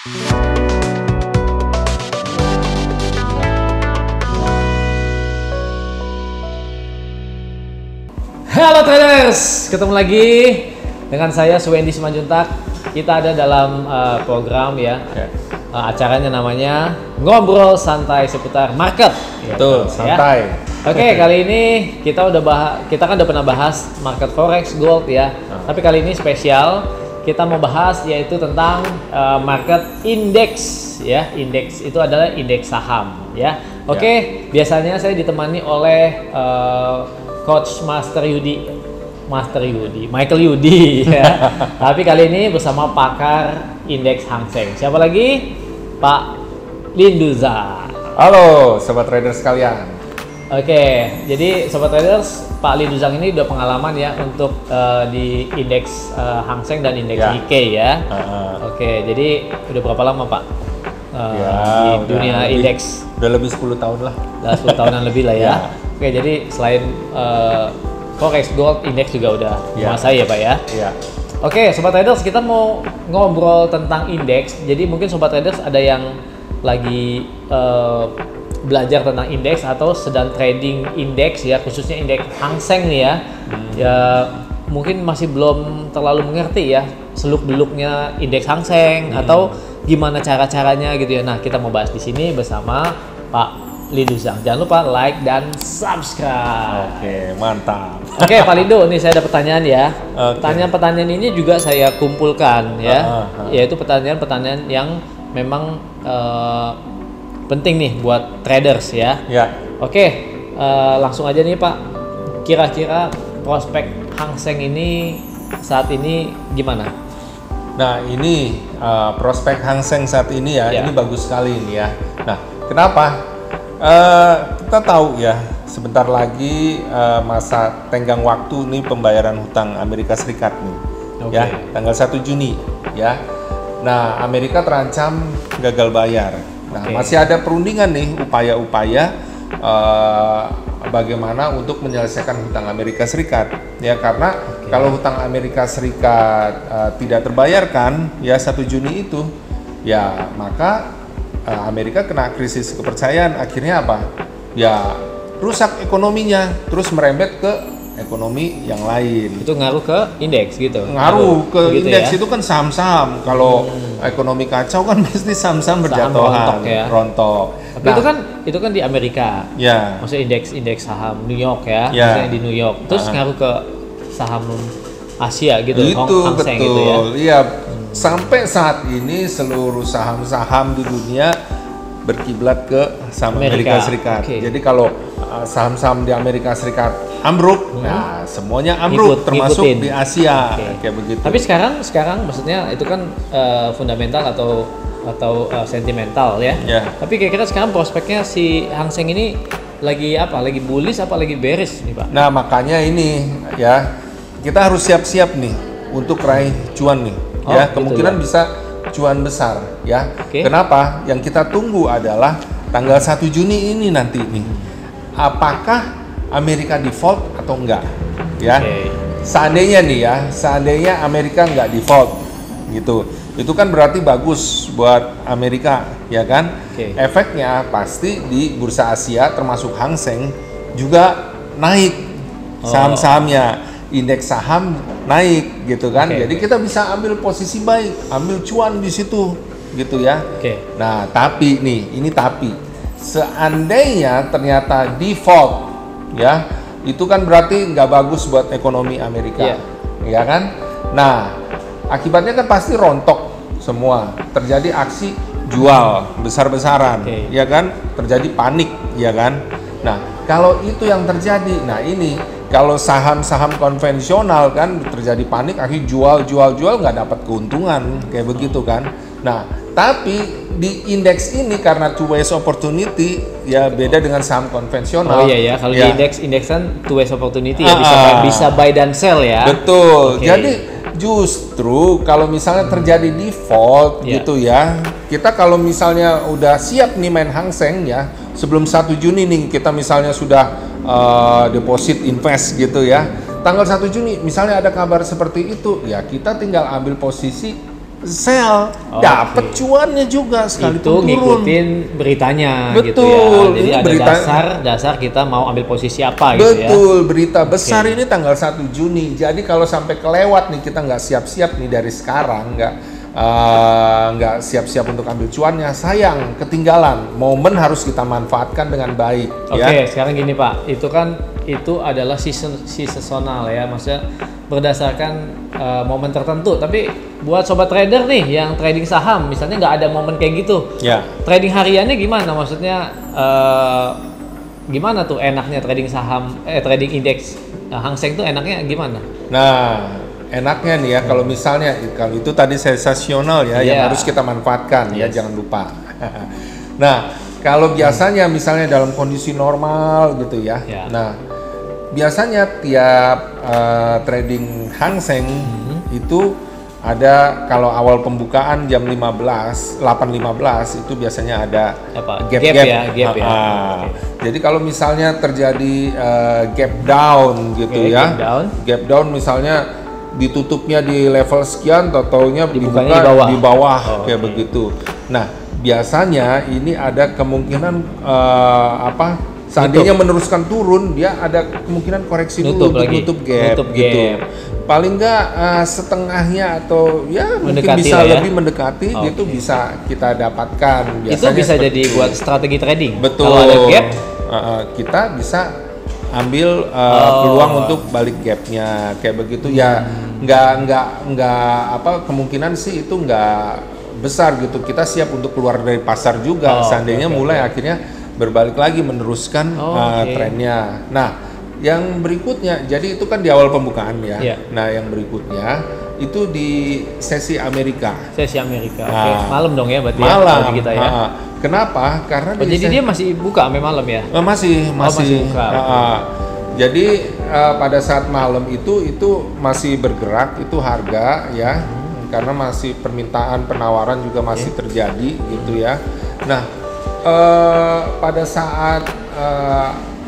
Halo traders, ketemu lagi dengan saya Suwendi Simanjuntak. Kita ada dalam program ya. Acaranya namanya Ngobrol Santai seputar market. Betul, gitu, santai. Ya. Oke, kali ini kita kan udah pernah bahas market forex, gold ya. Tapi kali ini spesial, kita mau bahas yaitu tentang market indeks ya. Indeks itu adalah indeks saham ya. Oke, biasanya saya ditemani oleh Coach Michael Yudi ya. Tapi kali ini bersama pakar indeks Hang Seng. Siapa lagi? Pak Linduza. Halo sobat trader sekalian. Oke, jadi sobat traders, Pak Linduzang ini udah pengalaman ya untuk di indeks Hang Seng dan indeks Nikkei ya. Oke, jadi udah berapa lama Pak di dunia indeks? Udah lebih 10 tahun lah. Udah 10 tahunan lebih lah ya. Oke, jadi selain forex, gold, indeks juga udah menguasai ya Pak ya. Iya. Oke, sobat traders, kita mau ngobrol tentang indeks. Jadi mungkin sobat traders ada yang lagi belajar tentang indeks atau sedang trading indeks ya, khususnya indeks Hang Seng nih ya. Ya mungkin masih belum terlalu mengerti ya seluk-beluknya indeks Hang Seng atau gimana cara-caranya gitu ya. Nah, kita mau bahas di sini bersama Pak Linduzang. Jangan lupa like dan subscribe. Oke, mantap. Oke, Pak Lindo, nih saya ada pertanyaan ya. Pertanyaan-pertanyaan ini juga saya kumpulkan ya, yaitu pertanyaan-pertanyaan yang memang penting nih buat traders ya. Oke, langsung aja nih Pak. Kira-kira prospek Hang Seng ini saat ini gimana? Nah, ini prospek Hang Seng saat ini ya, ini bagus sekali ini ya. Nah, kenapa? Kita tahu ya, sebentar lagi masa tenggang waktu nih pembayaran hutang Amerika Serikat nih, ya, tanggal 1 Juni ya. Nah, Amerika terancam gagal bayar. Nah, masih ada perundingan nih, upaya-upaya bagaimana untuk menyelesaikan hutang Amerika Serikat ya, karena kalau hutang Amerika Serikat tidak terbayarkan ya 1 Juni itu ya, maka Amerika kena krisis kepercayaan. Akhirnya apa? Ya rusak ekonominya, terus merembet ke ekonomi yang lain. Itu ngaruh ke indeks gitu? Ngaruh ke indeks ya? Itu kan saham-saham. Kalau ekonomi kacau kan pasti saham-saham berjatuhan, rontok. Tapi itu kan di Amerika. Ya. Maksudnya indeks saham New York ya, maksudnya di New York. Terus ngaruh ke saham Asia gitu, Hang Seng gitu ya. Iya. Sampai saat ini seluruh saham-saham di dunia berkiblat ke saham Amerika Serikat. Jadi kalau saham-saham di Amerika Serikat ambruk, nah semuanya ambruk, termasuk di Asia kayak begitu. Tapi sekarang maksudnya itu kan fundamental atau sentimental ya. Tapi kira-kira sekarang prospeknya si Hang Seng ini lagi apa? Lagi bullish apa lagi bearish nih Pak? Nah makanya ini ya, kita harus siap-siap nih untuk raih cuan nih. Kemungkinan bisa cuan besar ya. Kenapa? Yang kita tunggu adalah tanggal 1 Juni ini nanti nih. Apakah Amerika default atau enggak? Ya. Seandainya nih ya, seandainya Amerika enggak default gitu. Itu kan berarti bagus buat Amerika, ya kan? Efeknya pasti di bursa Asia termasuk Hang Seng juga naik saham-sahamnya. Indeks saham naik gitu kan, jadi kita bisa ambil posisi baik, ambil cuan di situ gitu ya. Nah tapi nih, ini tapi seandainya ternyata default ya, itu kan berarti nggak bagus buat ekonomi Amerika, ya kan? Nah akibatnya kan pasti rontok semua, terjadi aksi jual besar-besaran, ya kan? Terjadi panik, ya kan? Nah kalau itu yang terjadi, nah ini kalau saham-saham konvensional kan terjadi panik, akhirnya jual nggak dapat keuntungan kayak begitu kan. Nah tapi di indeks ini karena two ways opportunity ya, beda dengan saham konvensional. Kalau di indeks kan two ways opportunity ya, bisa buy dan sell ya. Betul. Jadi justru kalau misalnya terjadi default gitu ya, kita kalau misalnya udah siap nih main Hang Seng ya, sebelum 1 Juni nih kita misalnya sudah deposit invest gitu ya, tanggal 1 Juni misalnya ada kabar seperti itu ya, kita tinggal ambil posisi sell, dapat cuannya juga sekalipun itu ngikutin beritanya. Betul, gitu ya. Jadi ini ada berita, dasar kita mau ambil posisi apa gitu ya. Betul, berita besar ini tanggal 1 Juni. Jadi kalau sampai kelewat nih, kita nggak siap-siap nih dari sekarang, nggak siap-siap untuk ambil cuannya, sayang, ketinggalan. Momen harus kita manfaatkan dengan baik. Oke, sekarang gini Pak, itu adalah seasonal ya, maksudnya berdasarkan momen tertentu. Tapi buat sobat trader nih yang trading saham, misalnya nggak ada momen kayak gitu, trading hariannya gimana? Maksudnya gimana tuh enaknya trading saham, trading indeks Hang Seng tuh enaknya gimana? Nah, enaknya nih ya, kalau misalnya kalau itu tadi sensasional ya, yang harus kita manfaatkan ya, jangan lupa. Nah, kalau biasanya misalnya dalam kondisi normal gitu ya, nah biasanya tiap trading Hang Seng itu ada, kalau awal pembukaan jam 8.15 itu biasanya ada gap ya. Jadi kalau misalnya terjadi gap down gitu ya, gap down misalnya ditutupnya di level sekian, taunya dibuka di bawah kayak begitu. Nah, biasanya ini ada kemungkinan seandainya meneruskan turun, dia ada kemungkinan koreksi dulu untuk nutup gap gitu. Paling nggak setengahnya atau ya mungkin bisa lebih mendekati gitu, bisa kita dapatkan. Biasanya itu bisa jadi buat strategi trading. Betul. Kalau ada gap, kita bisa ambil peluang untuk balik gapnya kayak begitu ya. Nggak kemungkinan sih itu nggak besar gitu. Kita siap untuk keluar dari pasar juga seandainya mulai akhirnya berbalik lagi meneruskan trennya. Nah, yang berikutnya, jadi itu kan di awal pembukaan ya. Nah, yang berikutnya itu di sesi Amerika. Malam dong ya berarti malam. Ya, kita ya. Kenapa? Karena jadi dia masih buka sampai malam ya? Masih buka. Jadi pada saat malam itu masih bergerak itu harga ya, karena masih permintaan penawaran juga masih terjadi gitu ya. Nah, pada saat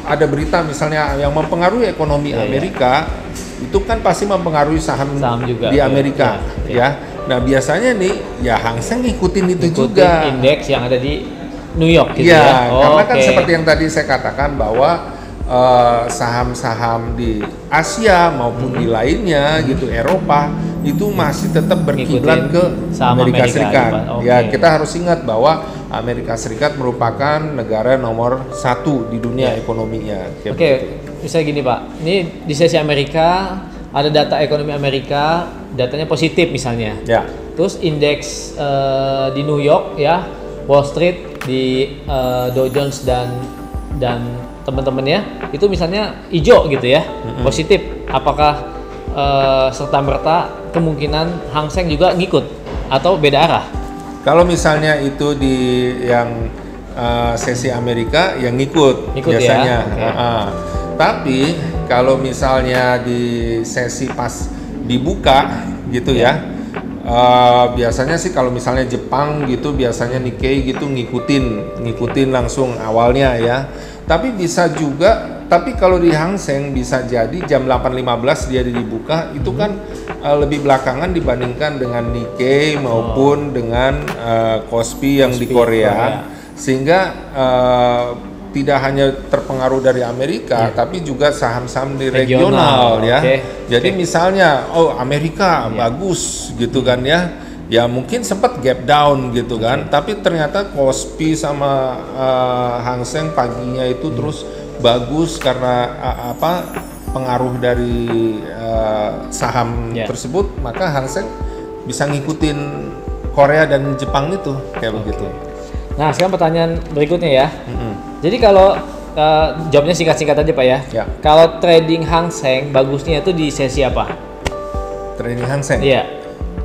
ada berita misalnya yang mempengaruhi ekonomi Amerika, itu kan pasti mempengaruhi saham juga di Amerika ya. Nah, biasanya nih ya Hang Seng ngikutin juga indeks yang ada di New York gitu ya. Karena kan seperti yang tadi saya katakan bahwa saham-saham di Asia maupun di lainnya gitu, Eropa itu masih tetap berkiblat ke Amerika Serikat. Kita harus ingat bahwa Amerika Serikat merupakan negara nomor 1 di dunia ekonominya. Misalnya gini Pak, ini di sesi Amerika ada data ekonomi Amerika, datanya positif misalnya. Terus indeks di New York ya, Wall Street, di Dow Jones dan teman-temannya itu misalnya hijau gitu ya, positif. Apakah serta-merta kemungkinan Hang Seng juga ngikut atau beda arah? Kalau misalnya itu di yang sesi Amerika yang ngikut biasanya. Tapi kalau misalnya di sesi pas dibuka gitu ya, biasanya sih kalau misalnya Jepang gitu biasanya Nikkei gitu ngikutin langsung awalnya ya. Tapi bisa juga, tapi kalau di Hang Seng bisa jadi jam 8.15 dia dibuka itu kan lebih belakangan dibandingkan dengan Nikkei maupun dengan Kospi yang di Korea. Sehingga tidak hanya terpengaruh dari Amerika, tapi juga saham-saham di regional ya. Jadi misalnya Amerika bagus gitu kan ya. Ya mungkin sempat gap down gitu kan, tapi ternyata Kospi sama Hang Seng paginya itu terus bagus karena pengaruh dari saham tersebut, maka Hang Seng bisa ngikutin Korea dan Jepang itu kayak begitu. Nah, sekarang pertanyaan berikutnya ya. Jadi kalau jawabnya singkat-singkat aja Pak ya. Kalau trading Hang Seng bagusnya itu di sesi apa? Trading Hang Seng? Iya.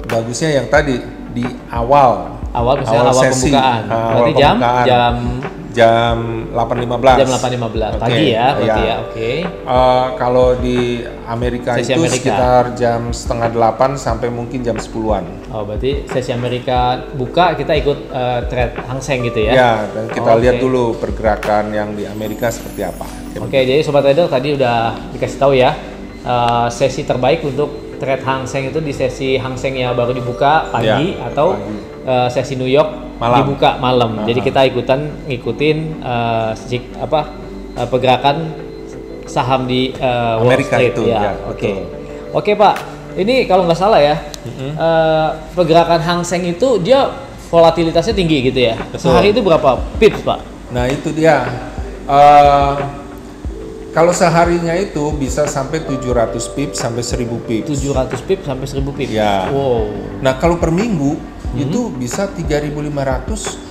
Bagusnya yang tadi di awal misalnya awal sesi, pembukaan. Berarti jam 8.15. Jam 8.15 pagi ya, berarti ya. Kalau di Amerika sesi itu sekitar jam 7:30 sampai mungkin jam 10-an. Berarti sesi Amerika buka kita ikut trade Hang Seng gitu ya. Ya, dan kita lihat dulu pergerakan yang di Amerika seperti apa. Jadi Sobat Trader tadi udah dikasih tahu ya, sesi terbaik untuk trade Hang Seng itu di sesi Hang Seng yang baru dibuka pagi atau sesi New York dibuka malam. Jadi kita ngikutin pergerakan saham di Wall Street itu ya. Oke Pak, ini kalau nggak salah ya pergerakan Hang Seng itu dia volatilitasnya tinggi gitu ya. Sehari itu berapa pips Pak? Nah itu dia. Kalau seharinya itu bisa sampai 700 pips sampai 1000 pips. 700 pips sampai 1000 pips. Ya. Wow. Nah, kalau per minggu itu bisa 3.500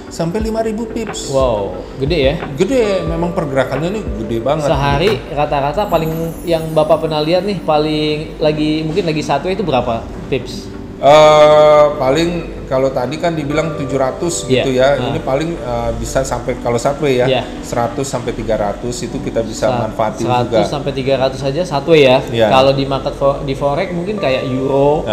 sampai 5.000 pips. Wow, gede ya? Gede, memang pergerakannya ini gede banget. Sehari rata-rata paling yang Bapak pernah lihat nih paling mungkin lagi satu itu berapa pips? Paling kalau tadi kan dibilang 700 gitu ya, ini paling bisa sampai kalau satu ya 100 sampai 300 itu kita bisa manfaatin 100 juga. 100 sampai 300 saja satu ya. Kalau di market di forex mungkin kayak euro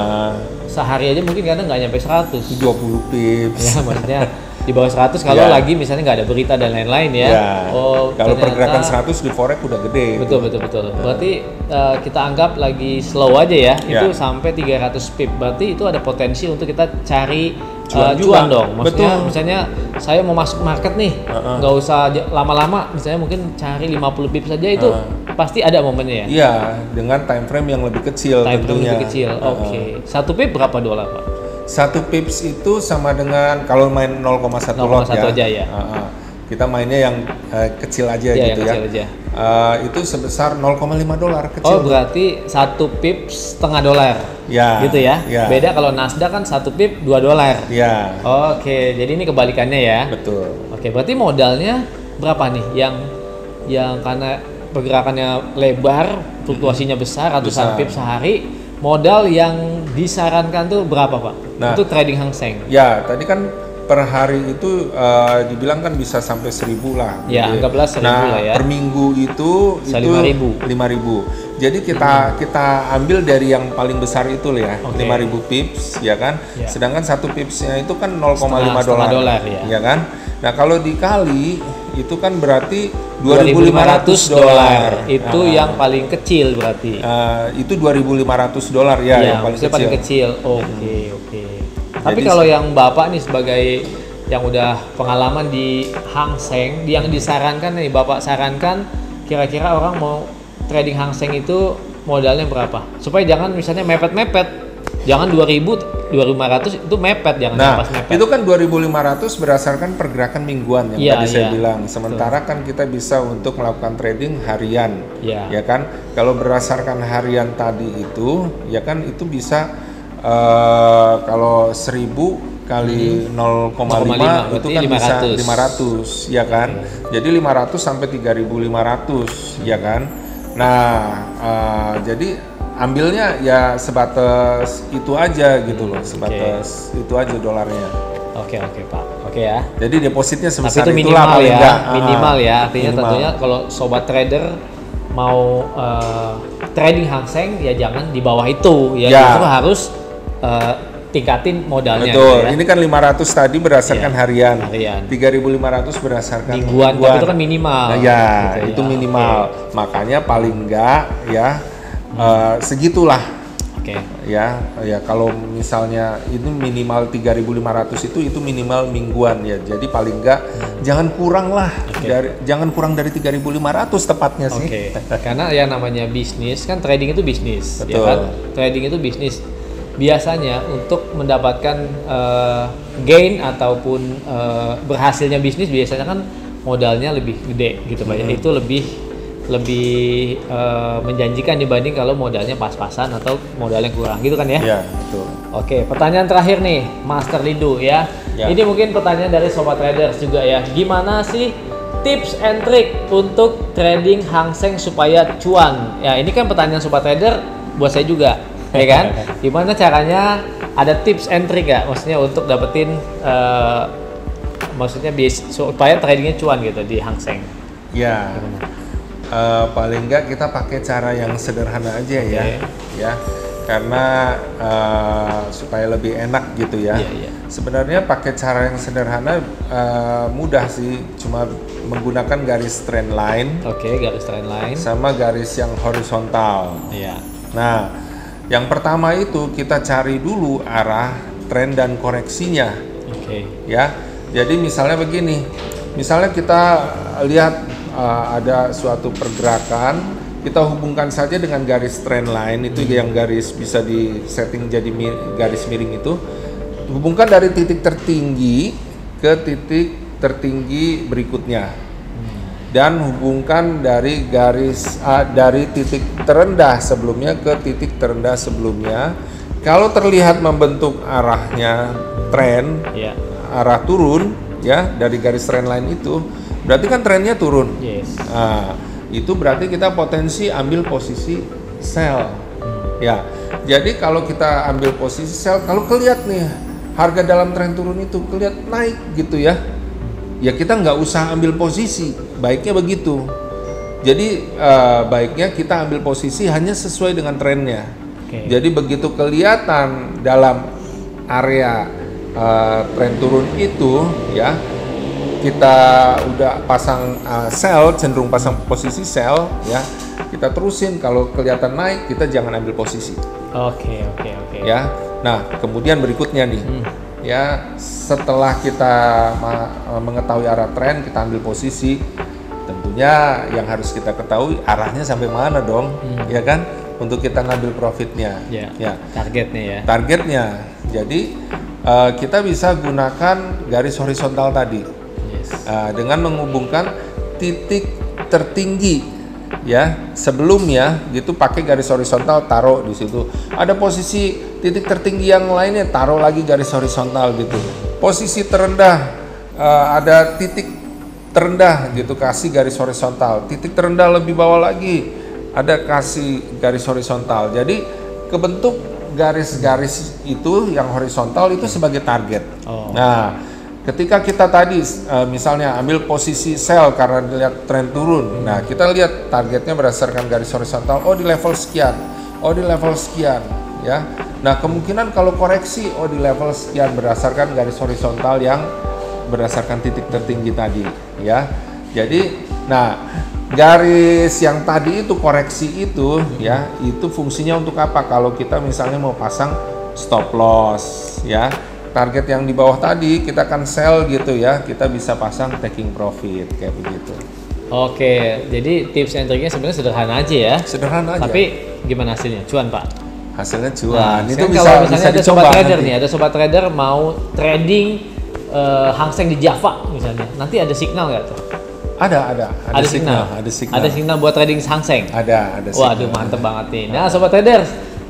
sehari aja mungkin kadang nggak nyampe 100. 20 pips. Ya maksudnya di bawah 100 kalau lagi misalnya nggak ada berita dan lain-lain ya. Oh, kalau pergerakan 100 di forex udah gede. Betul. Berarti kita anggap lagi slow aja ya. Itu sampai 300 pip. Berarti itu ada potensi untuk kita cari cuan dong. Maksudnya misalnya saya mau masuk market nih, nggak usah lama-lama. Misalnya mungkin cari 50 pip saja itu pasti ada momennya ya. Iya, dengan time frame yang lebih kecil. Time frame lebih kecil. Oke. Satu pip berapa dolar Pak? 1 pips itu sama dengan kalau main 0,1 lot aja ya. Kita mainnya yang kecil aja gitu ya. Kecil aja. Itu sebesar 0,5 dolar kecil. Oh, berarti 1 pips setengah dolar. Ya. Gitu ya. Beda kalau Nasdaq kan 1 pip 2 dolar. Ya. Oke, jadi ini kebalikannya ya. Betul. Oke, berarti modalnya berapa nih yang karena pergerakannya lebar, fluktuasinya besar, ratusan pips sehari. Modal yang disarankan tuh berapa Pak? Nah, untuk trading Hang Seng? Ya, tadi kan per hari itu dibilang kan bisa sampai 1.000 lah. Ya, anggaplah 1.000 lah ya. Per minggu itu 5.000. Jadi kita ambil dari yang paling besar itu ya, 5.000 pips ya kan. Sedangkan 1 pipsnya itu kan 0,5 dolar ya kan. Nah, kalau dikali itu kan berarti 2.500 dolar. Itu yang paling kecil berarti. Itu 2.500 dolar ya yang paling kecil. Oke. Tapi kalau yang Bapak nih sebagai yang udah pengalaman di Hang Seng, yang disarankan nih Bapak sarankan kira-kira orang mau trading Hang Seng itu modalnya berapa? Supaya jangan misalnya mepet-mepet. Jangan 2.000, 2.500 itu mepet, jangan pas mepet. Itu kan 2.500 berdasarkan pergerakan mingguan yang tadi saya bilang. Sementara kan kita bisa untuk melakukan trading harian, ya kan? Kalau berdasarkan harian tadi itu, ya kan itu bisa kalau 1.000 kali 0,5 itu kan 500. Bisa 500, ya kan? Jadi 500 sampai 3.500, ya kan? Nah, jadi ambilnya ya sebatas itu aja gitu loh, sebatas itu aja dolarnya. Oke Pak. Oke ya. Jadi depositnya sebesar itu itulah minimal ya. Minimal ya. Artinya tentunya kalau sobat trader mau trading Hang Seng ya jangan di bawah itu ya. Justru harus tingkatin modalnya. Betul. Gitu ya. Ini kan 500 tadi berdasarkan harian. 3.500 berdasarkan mingguan. Tapi itu kan minimal. Nah, gitu itu minimal. Makanya paling enggak ya segitulah. Ya kalau misalnya itu minimal 3.500 itu minimal mingguan ya. Jadi paling enggak jangan kurang lah jangan kurang dari 3.500 tepatnya sih. Karena yang namanya bisnis kan, trading itu bisnis. Betul. Ya kan? Trading itu bisnis. Biasanya untuk mendapatkan gain ataupun berhasilnya bisnis biasanya kan modalnya lebih gede gitu Pak. Itu lebih menjanjikan dibanding kalau modalnya pas-pasan atau modalnya kurang gitu kan ya? Iya, betul. Oke, pertanyaan terakhir nih, Master Lidu ya. Ini mungkin pertanyaan dari Sobat Traders juga ya. Gimana sih tips and trick untuk trading Hang Seng supaya cuan? Ya, ini kan pertanyaan Sobat Trader buat saya juga, ya kan? Gimana caranya, ada tips and trick ya? Maksudnya untuk dapetin maksudnya supaya tradingnya cuan gitu di Hang Seng. Ya. Paling enggak kita pakai cara yang sederhana aja ya karena supaya lebih enak gitu ya. Sebenarnya pakai cara yang sederhana mudah sih, cuma menggunakan garis trend line. Garis trend line sama garis yang horizontal. Nah, Yang pertama itu kita cari dulu arah tren dan koreksinya. Ya. Jadi misalnya begini. Misalnya kita lihat ada suatu pergerakan, kita hubungkan saja dengan garis trend line itu yang garis bisa di setting jadi garis miring itu. Hubungkan dari titik tertinggi ke titik tertinggi berikutnya. Dan hubungkan dari dari titik terendah sebelumnya ke titik terendah sebelumnya. Kalau terlihat membentuk arahnya tren, arah turun ya dari garis trend line itu, berarti kan trennya turun. Nah, itu berarti kita potensi ambil posisi sell. Ya, jadi kalau kita ambil posisi sell, kalau kelihatan nih harga dalam tren turun itu kelihatan naik gitu ya. Ya kita nggak usah ambil posisi, baiknya begitu. Jadi baiknya kita ambil posisi hanya sesuai dengan trennya. Jadi begitu kelihatan dalam area tren turun itu, ya kita udah pasang sell, cenderung pasang posisi sell, ya kita terusin. Kalau kelihatan naik, kita jangan ambil posisi. Oke. Ya, nah kemudian berikutnya nih. Ya, setelah kita mengetahui arah tren, kita ambil posisi. Tentunya yang harus kita ketahui arahnya sampai mana dong, ya kan? Untuk kita ngambil profitnya. Ya. Targetnya ya. Targetnya. Jadi kita bisa gunakan garis horizontal tadi dengan menghubungkan titik tertinggi. Ya, sebelumnya gitu pakai garis horizontal, taruh di situ. Ada posisi titik tertinggi yang lainnya, taruh lagi garis horizontal gitu. Posisi terendah ada titik terendah gitu, kasih garis horizontal. Titik terendah lebih bawah lagi ada kasih garis horizontal. Jadi kebentuk garis-garis itu yang horizontal itu sebagai target. Nah, ketika kita tadi misalnya ambil posisi sell karena dilihat tren turun, nah kita lihat targetnya berdasarkan garis horizontal, di level sekian, di level sekian, ya. Nah kemungkinan kalau koreksi, di level sekian berdasarkan garis horizontal yang berdasarkan titik tertinggi tadi, ya. Jadi, nah garis yang tadi itu koreksi itu, ya, itu fungsinya untuk apa? Kalau kita misalnya mau pasang stop loss, ya. Target yang di bawah tadi kita akan sell gitu ya, kita bisa pasang taking profit kayak begitu. Oke, jadi tips and triknya sebenarnya sederhana aja ya. Sederhana aja. Tapi gimana hasilnya? Cuan Pak? Hasilnya cuan. Itu kalau misalnya ada sobat trader nanti. Ada sobat trader mau trading Hang Seng di Java misalnya, nanti ada signal nggak tuh? Ada signal. Ada signal buat trading Hang Seng? Ada signal. Waduh, mantep banget nih. Nah sobat trader,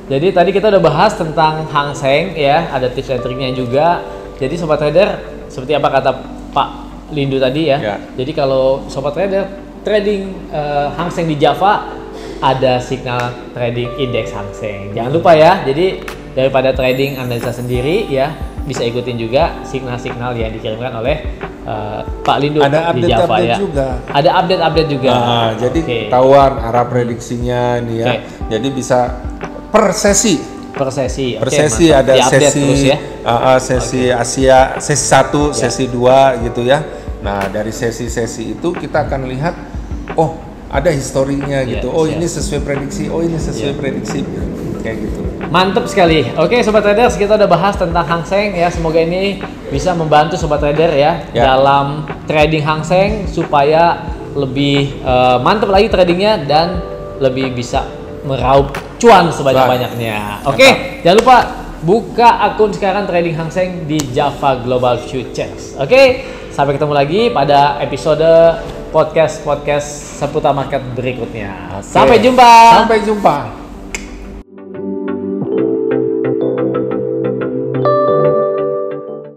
jadi tadi kita udah bahas tentang Hang Seng ya, ada tips and triknya juga. Jadi sobat trader, seperti apa kata Pak Lindu tadi ya. Jadi kalau sobat trader trading Hang Seng di Java, ada signal trading indeks Hang Seng. Jangan lupa ya. Jadi daripada trading analisa sendiri ya, bisa ikutin juga signal-signal yang dikirimkan oleh Pak Lindu di Java ya. Ada update-update juga. Nah, jadi ketahuan arah prediksinya nih ya. Jadi bisa per sesi ada sesi ya? Sesi Asia, sesi 1, sesi 2 gitu ya. Nah dari sesi-sesi itu kita akan lihat, ada historinya gitu. Ini sesuai prediksi, ini sesuai prediksi kayak gitu. Mantep sekali. Oke sobat traders, kita udah bahas tentang Hang Seng ya. Semoga ini bisa membantu sobat trader ya dalam trading Hang Seng supaya lebih mantep lagi tradingnya dan lebih bisa meraup cuan sebanyak-banyaknya. Oke, jangan lupa buka akun sekarang trading Hang Seng di Java Global Futures. Oke, sampai ketemu lagi pada episode podcast seputar market berikutnya. Sampai jumpa.